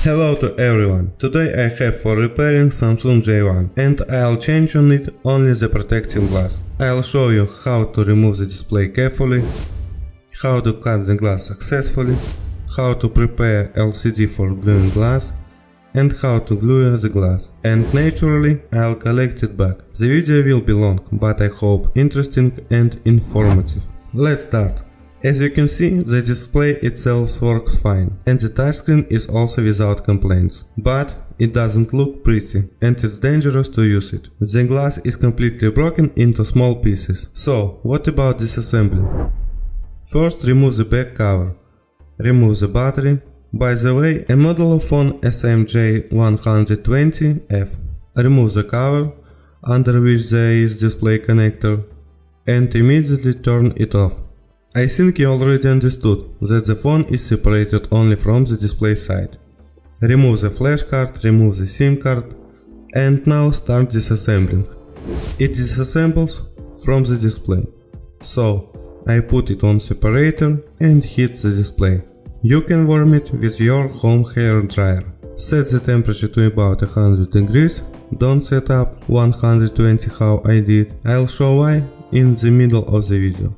Hello to everyone. Today I have for repairing Samsung J1 and I'll change on it only the protecting glass. I'll show you how to remove the display carefully, how to cut the glass successfully, how to prepare LCD for gluing glass, and how to glue the glass. And naturally I'll collect it back. The video will be long, but I hope interesting and informative. Let's start. As you can see, the display itself works fine, and the touchscreen is also without complaints. But it doesn't look pretty, and it's dangerous to use it. The glass is completely broken into small pieces. So, what about disassembling? First, remove the back cover. Remove the battery. By the way, a model of phone SMJ120F. Remove the cover, under which there is display connector, and immediately turn it off. I think you already understood that the phone is separated only from the display side. Remove the flash card, remove the SIM card, and now start disassembling. It disassembles from the display. So, I put it on separator and hit the display. You can warm it with your home hair dryer. Set the temperature to about 100 degrees, don't set up 120 how I did. I'll show why in the middle of the video.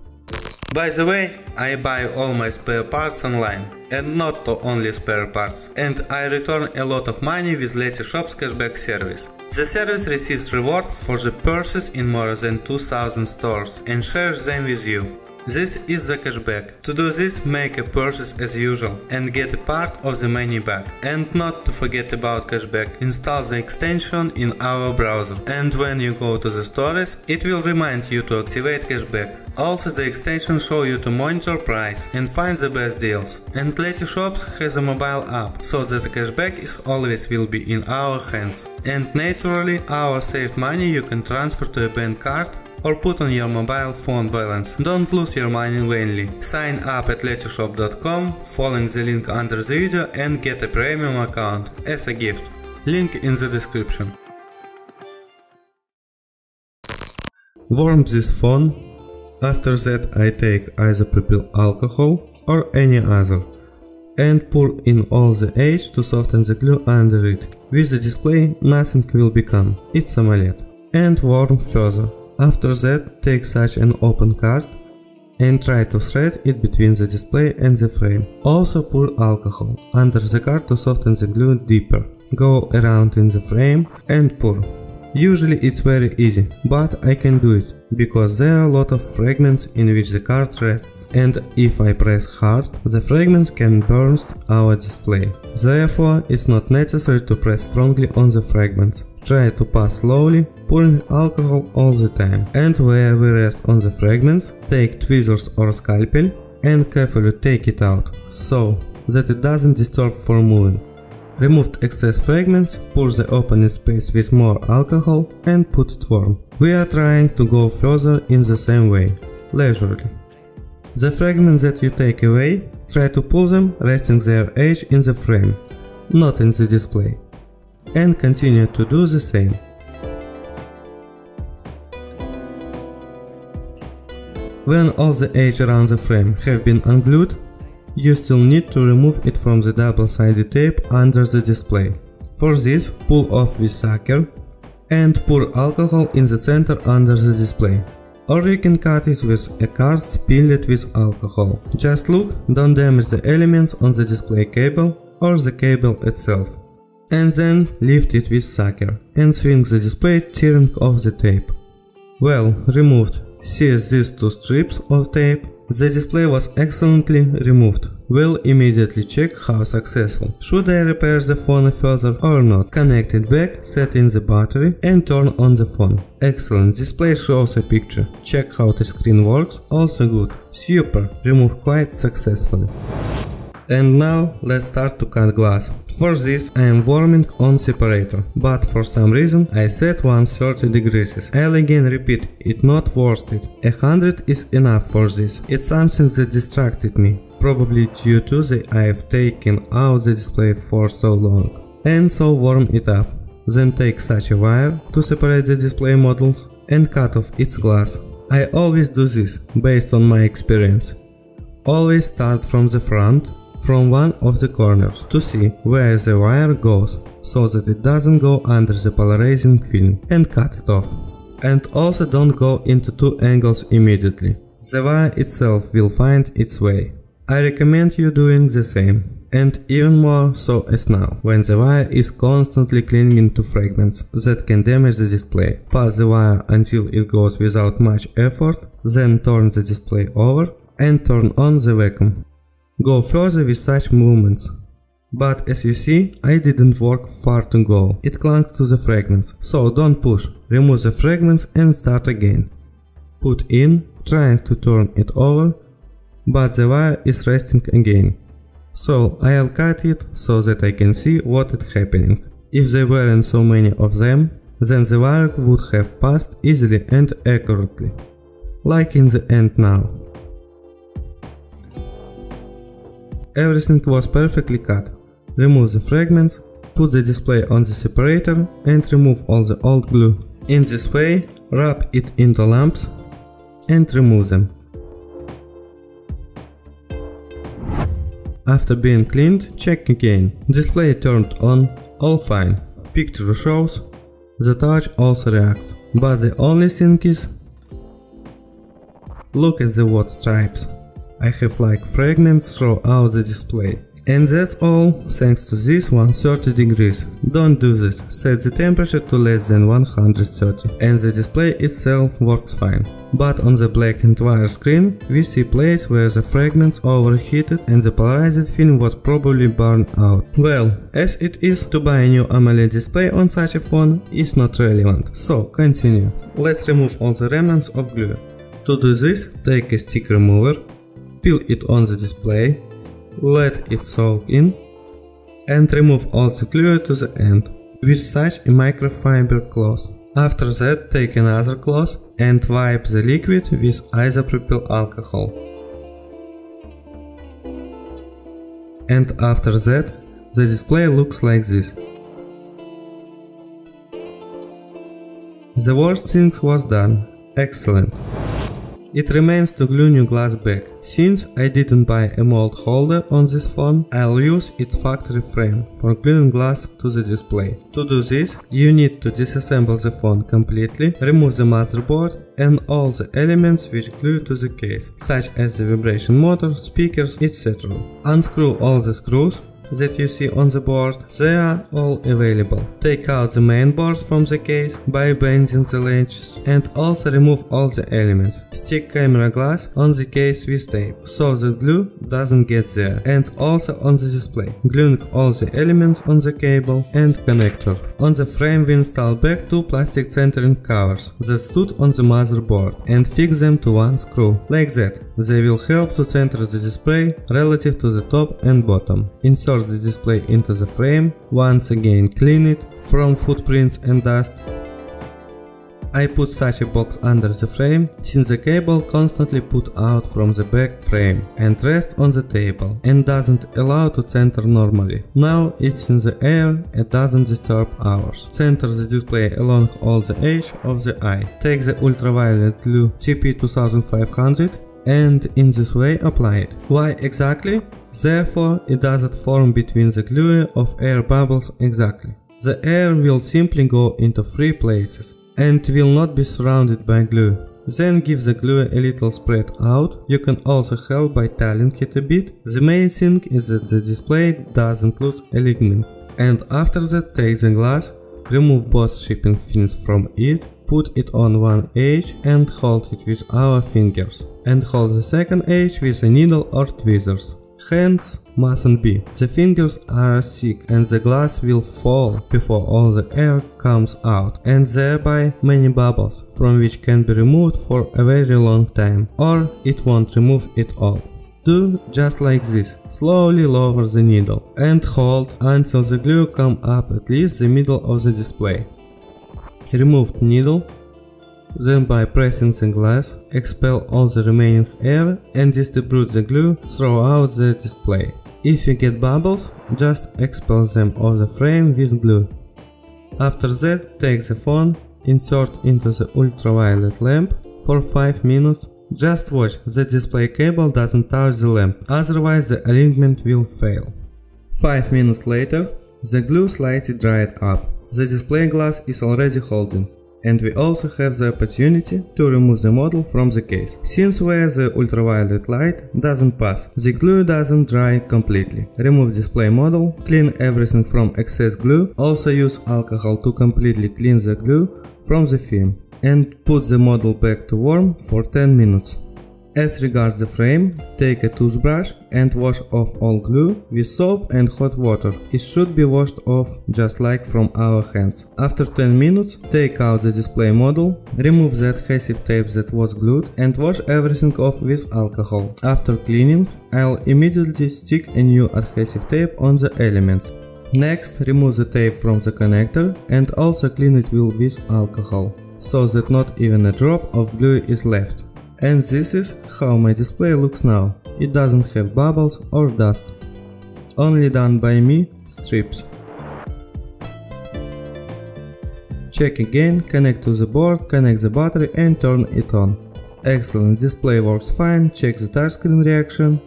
By the way, I buy all my spare parts online, and not only spare parts, and I return a lot of money with Letyshops cashback service. The service receives reward for the purchase in more than 2000 stores and shares them with you. This is the cashback. To do this, make a purchase as usual and get a part of the money back. And not to forget about cashback, install the extension in our browser. And when you go to the stores, it will remind you to activate cashback. Also, the extension shows you to monitor price and find the best deals. And Letyshops has a mobile app, so that the cashback is always will be in our hands. And naturally, our saved money you can transfer to a bank card or put on your mobile phone balance. Don't lose your money vainly. Sign up at Letyshops.com, following the link under the video, and get a premium account as a gift. Link in the description. Warm this phone. After that I take either propyl alcohol or any other and pour in all the edge to soften the glue under it. With the display nothing will become, it's AMOLED. And warm further. After that, take such an open card and try to thread it between the display and the frame. Also pour alcohol under the card to soften the glue deeper. Go around in the frame and pour. Usually it's very easy, but I can do it, because there are a lot of fragments in which the card rests, and if I press hard, the fragments can burst our display. Therefore, it's not necessary to press strongly on the fragments. Try to pass slowly, pouring alcohol all the time. And where we rest on the fragments, take tweezers or scalpel and carefully take it out, so that it doesn't disturb for moving. Removed excess fragments, pour the opening space with more alcohol and put it warm. We are trying to go further in the same way, leisurely. The fragments that you take away, try to pull them resting their edge in the frame, not in the display. And continue to do the same. When all the edge around the frame have been unglued, you still need to remove it from the double-sided tape under the display. For this, pull off with sucker and pour alcohol in the center under the display. Or you can cut it with a card spilled with alcohol. Just look, don't damage the elements on the display cable or the cable itself. And then lift it with sucker and swing the display, tearing off the tape. Well, removed. See these two strips of tape? The display was excellently removed. We'll immediately check how successful. Should I repair the phone further or not? Connect it back, set in the battery and turn on the phone. Excellent, display shows a picture. Check how the screen works, also good. Super, removed quite successfully. And now let's start to cut glass. For this I am warming on separator, but for some reason I set 130 degrees. I'll again repeat, it's not worth it. 100 is enough for this. It's something that distracted me, probably due to the I've taken out the display for so long. And so warm it up. Then take such a wire to separate the display models and cut off its glass. I always do this, based on my experience. Always start from the front from one of the corners to see where the wire goes, so that it doesn't go under the polarizing film, and cut it off. And also don't go into two angles immediately. The wire itself will find its way. I recommend you doing the same. And even more so as now, when the wire is constantly clinging to fragments that can damage the display. Pass the wire until it goes without much effort, then turn the display over and turn on the vacuum. Go further with such movements. But as you see, I didn't work far to go. It clung to the fragments, so don't push. Remove the fragments and start again. Put in, trying to turn it over, but the wire is resting again. So I'll cut it so that I can see what is happening. If there weren't so many of them, then the wire would have passed easily and accurately, like in the end now. Everything was perfectly cut. Remove the fragments, put the display on the separator and remove all the old glue. In this way, rub it into lamps and remove them. After being cleaned, check again. Display turned on, all fine. Picture shows, the touch also reacts. But the only thing is, look at the white stripes. I have like fragments throughout the display. And that's all, thanks to this 130 degrees. Don't do this, set the temperature to less than 130 and the display itself works fine. But on the black and white screen we see place where the fragments overheated and the polarized film was probably burned out. Well, as it is, to buy a new AMOLED display on such a phone is not relevant, so continue. Let's remove all the remnants of glue. To do this, take a stick remover, peel it on the display, let it soak in, and remove all the glue to the end with such a microfiber cloth. After that, take another cloth and wipe the liquid with isopropyl alcohol. And after that, the display looks like this. The worst thing was done. Excellent. It remains to glue new glass back. Since I didn't buy a mold holder on this phone, I'll use its factory frame for gluing glass to the display. To do this, you need to disassemble the phone completely, remove the motherboard and all the elements which glue to the case, such as the vibration motor, speakers, etc. Unscrew all the screws that you see on the board, they are all available. Take out the main board from the case by bending the latches and also remove all the elements. Stick camera glass on the case with tape, so the glue doesn't get there, and also on the display, gluing all the elements on the cable and connector. On the frame we install back two plastic centering covers that stood on the motherboard and fix them to one screw, like that. They will help to center the display relative to the top and bottom. Insert the display into the frame, once again clean it from footprints and dust. I put such a box under the frame, since the cable constantly put out from the back frame and rests on the table and doesn't allow to center normally. Now it's in the air and doesn't disturb ours. Center the display along all the edge of the eye. Take the ultraviolet glue TP2500 and in this way apply it. Why exactly? Therefore, it doesn't form between the glue of air bubbles exactly. The air will simply go into free places and will not be surrounded by glue. Then give the glue a little spread out. You can also help by tiling it a bit. The main thing is that the display doesn't lose alignment. And after that, take the glass, remove both shipping fins from it, put it on one edge and hold it with our fingers. And hold the second edge with a needle or tweezers. Hands mustn't be. The fingers are thick and the glass will fall before all the air comes out, and thereby many bubbles, from which can be removed for a very long time, or it won't remove it all. Do just like this. Slowly lower the needle and hold until the glue comes up at least the middle of the display. Remove the needle. Then by pressing the glass, expel all the remaining air and distribute the glue throughout the display. If you get bubbles, just expel them off the frame with glue. After that, take the phone, insert into the ultraviolet lamp for 5 minutes Just watch that display cable doesn't touch the lamp, otherwise the alignment will fail. 5 minutes later, the glue slightly dried up. The display glass is already holding, and we also have the opportunity to remove the model from the case. Since where the ultraviolet light doesn't pass, the glue doesn't dry completely. Remove display model, clean everything from excess glue, also use alcohol to completely clean the glue from the film, and put the model back to warm for 10 minutes. As regards the frame, take a toothbrush and wash off all glue with soap and hot water. It should be washed off just like from our hands. After 10 minutes, take out the display model, remove the adhesive tape that was glued and wash everything off with alcohol. After cleaning, I'll immediately stick a new adhesive tape on the element. Next, remove the tape from the connector and also clean it well with alcohol, so that not even a drop of glue is left. And this is how my display looks now. It doesn't have bubbles or dust. Only done by me strips. Check again, connect to the board, connect the battery and turn it on. Excellent, display works fine, check the touchscreen reaction.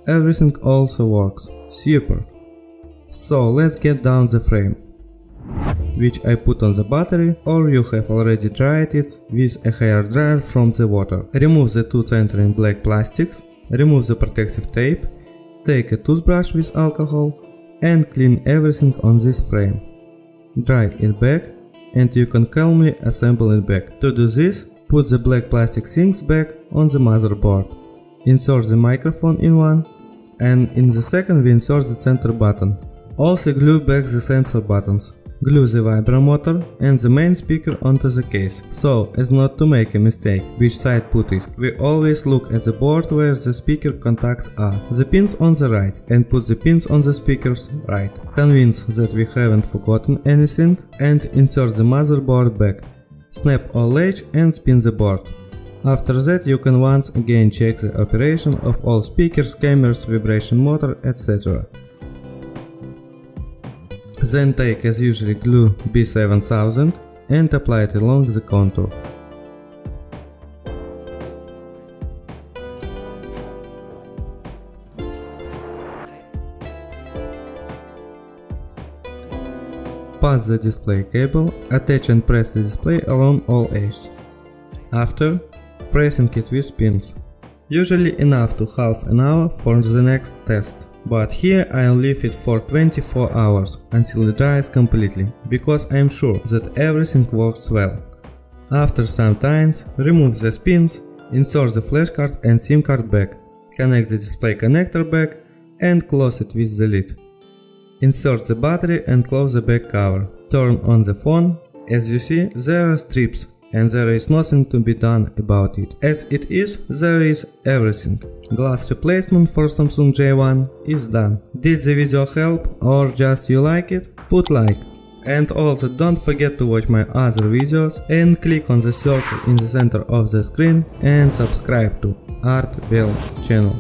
Everything also works. Super. So let's get down the frame, which I put on the battery, or you have already dried it with a hair dryer from the water. Remove the two centering black plastics, remove the protective tape, take a toothbrush with alcohol and clean everything on this frame. Dry it back and you can calmly assemble it back. To do this, put the black plastic things back on the motherboard. Insert the microphone in one, and in the second we insert the center button. Also glue back the sensor buttons. Glue the vibromotor and the main speaker onto the case, so as not to make a mistake which side put it. We always look at the board where the speaker contacts are, the pins on the right, and put the pins on the speakers right. Convince that we haven't forgotten anything and insert the motherboard back. Snap all latch and spin the board. After that you can once again check the operation of all speakers, cameras, vibration motor, etc. Then take as usually glue B7000 and apply it along the contour. Pass the display cable, attach and press the display along all edges. After, pressing it with pins. Usually enough to half an hour for the next test. But here I'll leave it for 24 hours until it dries completely, because I'm sure that everything works well. After some time, remove the pins, insert the flash card and SIM card back, connect the display connector back and close it with the lid. Insert the battery and close the back cover. Turn on the phone. As you see, there are strips and there is nothing to be done about it. As it is, there is everything. Glass replacement for Samsung J1 is done. Did the video help or just you like it? Put like. And also don't forget to watch my other videos and click on the circle in the center of the screen and subscribe to Art Bell channel.